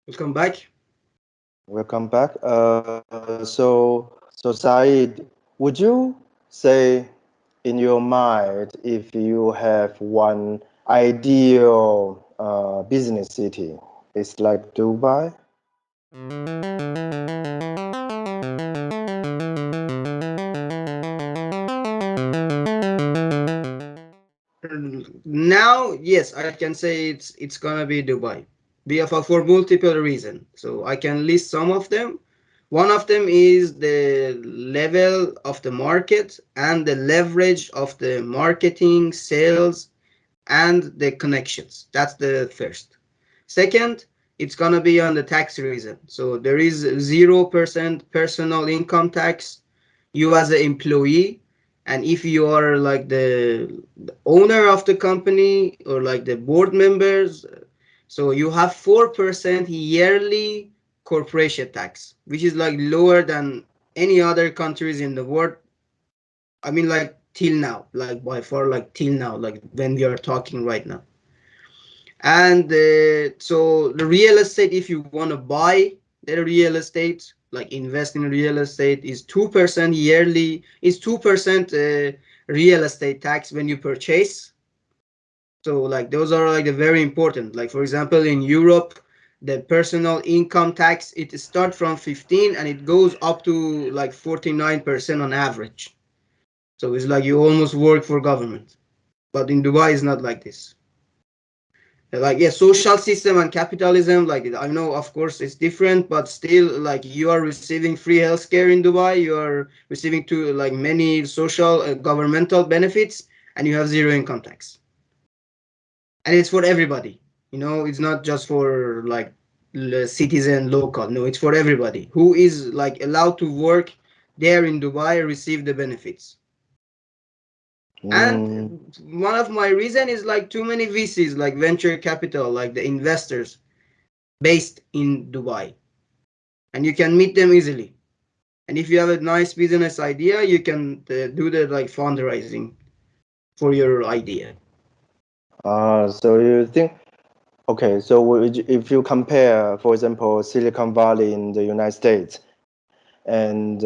Welcome back. Welcome back. So Saeed, would you say in your mind if you have one ideal business city, it's like Dubai? Now, yes, I can say it's gonna be Dubai. For multiple reasons. So I can list some of them. One of them is the level of the market and the leverage of the marketing, sales, and the connections. That's the first. Second, it's gonna be on the tax reason. So there is 0% personal income tax. You as an employee, and if you are like the owner of the company or like the board members, so you have 4% yearly corporation tax, which is like lower than any other countries in the world. I mean, like till now, like by far, like till now, like when we are talking right now. And so the real estate, if you want to buy the real estate, like invest in real estate, is 2% yearly, is 2% real estate tax when you purchase. So like those are like the very important. Like for example, in Europe, the personal income tax, it starts from 15 and it goes up to like 49% on average. So it's like you almost work for government. But in Dubai, it's not like this. Like yeah, social system and capitalism, like I know of course it's different, but still like you are receiving free healthcare in Dubai, you are receiving to like many social governmental benefits, and you have zero income tax, and it's for everybody. It's not just for like citizen local. No, it's for everybody who is like allowed to work there in Dubai, receive the benefits. And Mm, one of my reason is like too many VCs, like venture capital, like the investors based in Dubai, and you can meet them easily. And if you have a nice business idea, you can do the like fundraising for your idea. so you think, okay, so if you compare, for example, Silicon Valley in the United States, and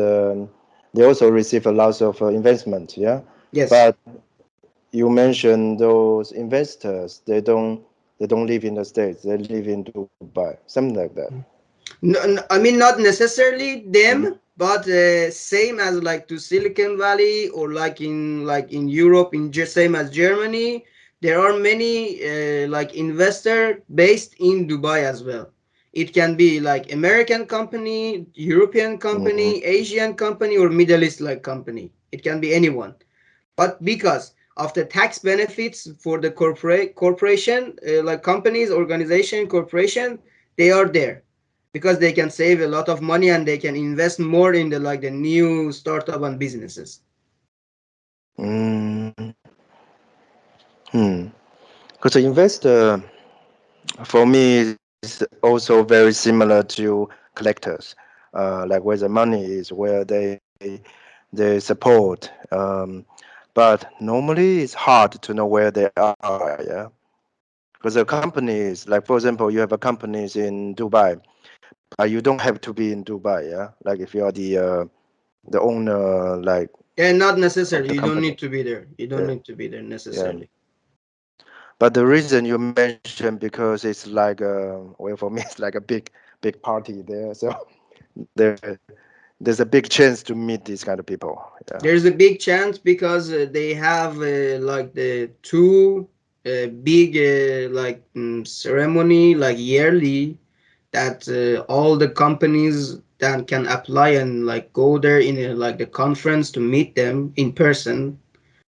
they also receive a lot of investment, yeah? Yes. But you mentioned those investors, they don't live in the States, they live in Dubai, something like that. No, I mean not necessarily Mhm. them, but same as like to Silicon Valley or like in Europe, same as Germany. There are many like investor based in Dubai as well. It can be like American company, European Mhm. company, Asian company, or Middle East like company. It can be anyone. But because of the tax benefits for the corporation, like companies, organization, corporation, they are there because they can save a lot of money and they can invest more in the new startup and businesses. Mm. Hmm. Because the investor, for me, is also very similar to collectors. Like where the money is, where they support. But normally it's hard to know where they are. Yeah, because the companies, like for example, you have a companies in Dubai, but you don't have to be in Dubai. Yeah, like if you are the owner, like And not of necessarily. the You don't company. need to be there. You don't Yeah, need to be there yeah. necessarily. But the reason you mentioned because it's like well for me it's like a big party there, so there there's a big chance to meet these kind of people. Yeah. There's a big chance because they have like the two big ceremony like yearly that all the companies that can apply and like go there in like the conference to meet them in person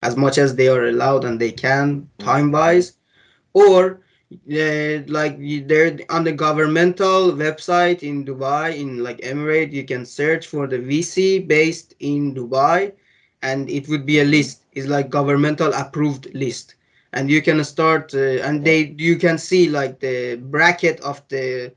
as much as they are allowed and they can time Mhm. wise, or they're on the governmental website in Dubai, in like Emirate, you can search for the VC based in Dubai, and it would be a Mhm. list. It's like governmental approved list, and you can start and Yeah. you can see like the bracket of the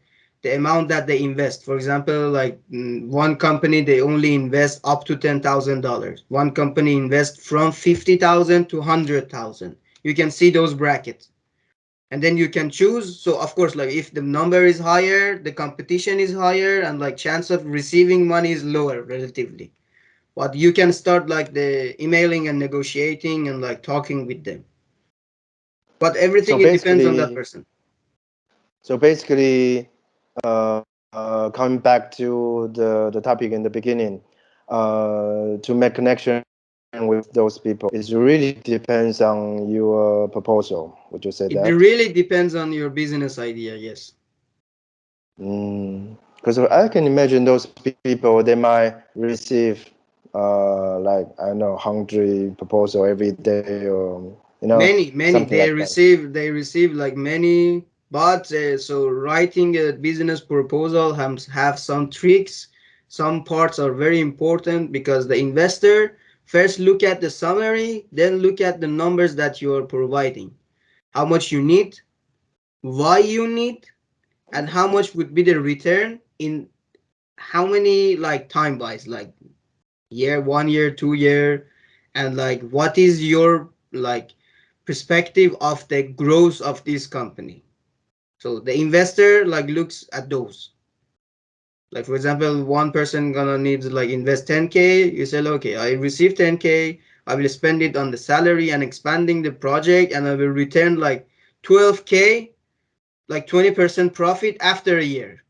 amount that they invest. For example, like one company they only invest up to $10,000. One company invest from 50,000 to 100,000. You can see those brackets, and then you can choose. So of course, like if the number is higher, the competition is higher, and like chance of receiving money is lower relatively. But you can start like the emailing and negotiating and like talking with them. But So everything it depends on that basically, person. so basically, coming back to the topic in the beginning, to make connection with those people, it really depends on your proposal. Would you say It that? really depends on your business idea. Yes. Because I can imagine those people, they might receive like I don't know, 100 proposal every day, or Many something like that. they receive like many, but so writing a business proposal have some tricks. Some parts are very important because the investor first look at the summary, then look at the numbers that you are providing, how much you need, why you need, and how much would be the return in how many like time wise, like year, 1 year, 2 year, and like what is your like perspective of the growth of this company. So the investor like looks at those. Like for example, one person gonna need like invest 10K. You say, okay, I received 10K. I will spend it on the salary and expanding the project, and I will return like 12K, like 20% profit after a year.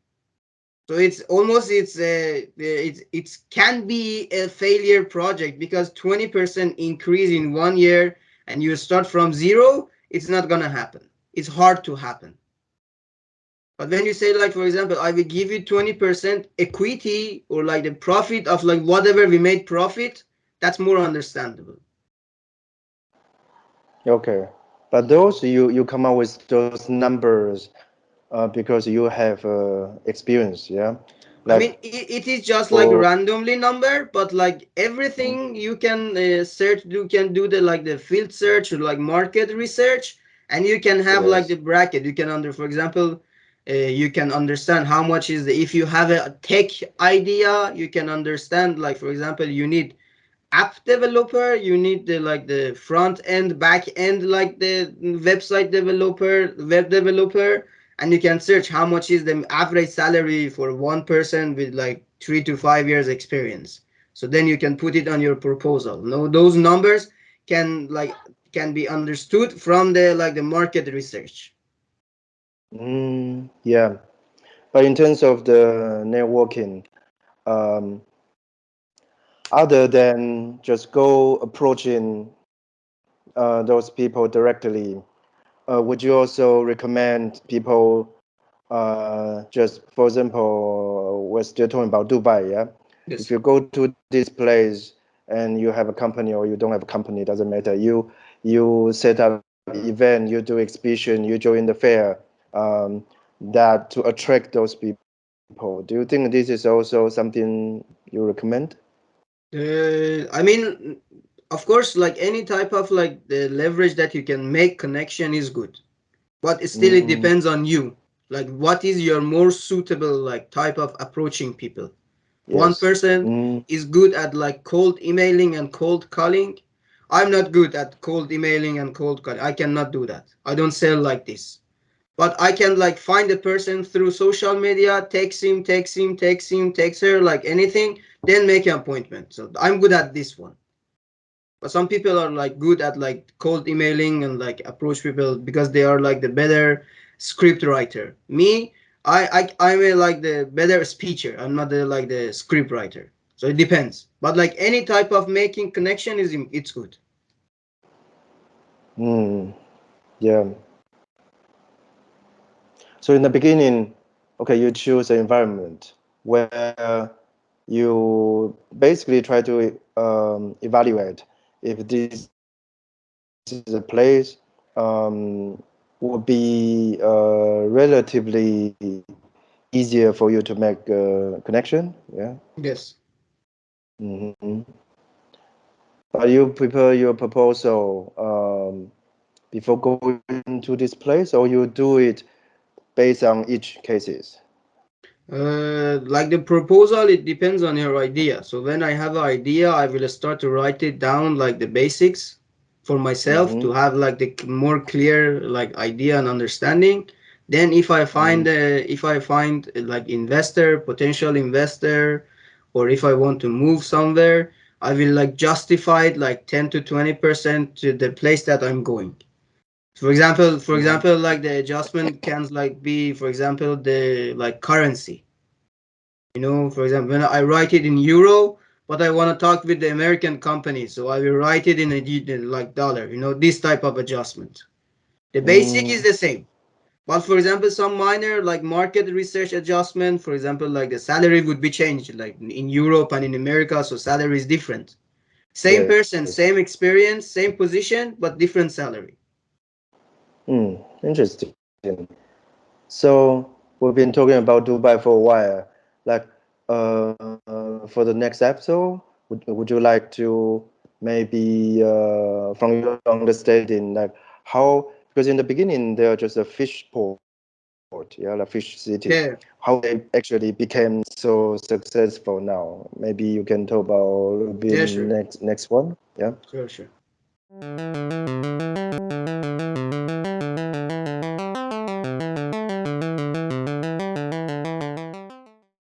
So it's almost it can be a failure project because 20% increase in 1 year and you start from zero, it's not gonna happen. It's hard to happen. But when you say like for example, I will give you 20% equity or like the profit of like whatever we made profit, that's more understandable. Okay, but those you come up with those numbers because you have experience, yeah, I like mean, it is just like for randomly number, but like everything you can search, you can do the like the field search or like market research, and you can have like yes. the bracket. You can for example, you can understand how much is the, if you have a tech idea, you can understand like for example, you need app developer, you need the like the front end, back end, like the website developer, web developer, and you can search how much is the average salary for one person with like 3 to 5 years experience. So then you can put it on your proposal. No, those numbers can be understood from the like the market research. Yeah, but in terms of the networking, um, other than just go approaching those people directly, would you also recommend people just for example, we're still talking about Dubai, yeah? If Yes. you go to this place and you have a company or you don't have a company, doesn't matter. You set up event, you do exhibition, you join the fair, um, that to attract those people. Do you think this is also something you recommend? I mean, of course, like any type of like the leverage that you can make connection is good, but still it Mm, depends on you. Like, what is your more suitable like type of approaching people? One yes. person is good at like cold emailing and cold calling. I'm not good at cold emailing and cold calling. I cannot do that. I don't sell like this. But I can like find a person through social media, text her, like anything, then make an appointment. So I'm good at this one. But some people are like good at like cold emailing and like approach people because they are like the better script writer. Me, I'm a, like the better speecher. I'm not the like the script writer. So it depends. But like any type of making connection is it's good. mm, yeah. So in the beginning, okay, you choose an environment where you basically try to evaluate if this is a place would be relatively easier for you to make connection. Yeah. Yes. hmm But you prepare your proposal before going to this place, or you do it based on each cases. Like the proposal, it depends on your idea. So when I have an idea, I will start to write it down like the basics. for myself to Mm-hmm. have like the more clear like idea and understanding. Then if I find like investor, potential investor, or if I want to move somewhere, I will like justify it like 10 to 20% to the place that I'm going. For Mm-hmm. example, like the adjustment can like be, for example, the like currency. For example, when I write it in euro, but I want to talk with the American company, so I will write it in like dollar. This type of adjustment. The basic is Mm, the same. But for example, some minor like market research adjustment, for example, like the salary would be changed, like in Europe and in America, so salary is different. Same person, yes. same experience, same position, but different salary. Interesting. So we've been talking about Dubai for a while. Like, for the next episode, would you like to maybe from your understanding, like how, because in the beginning they're just a fish port, yeah, like fish city, how they Yeah, actually became so successful now. Maybe you can talk about a little bit yeah, sure, next one, yeah. sure, sure.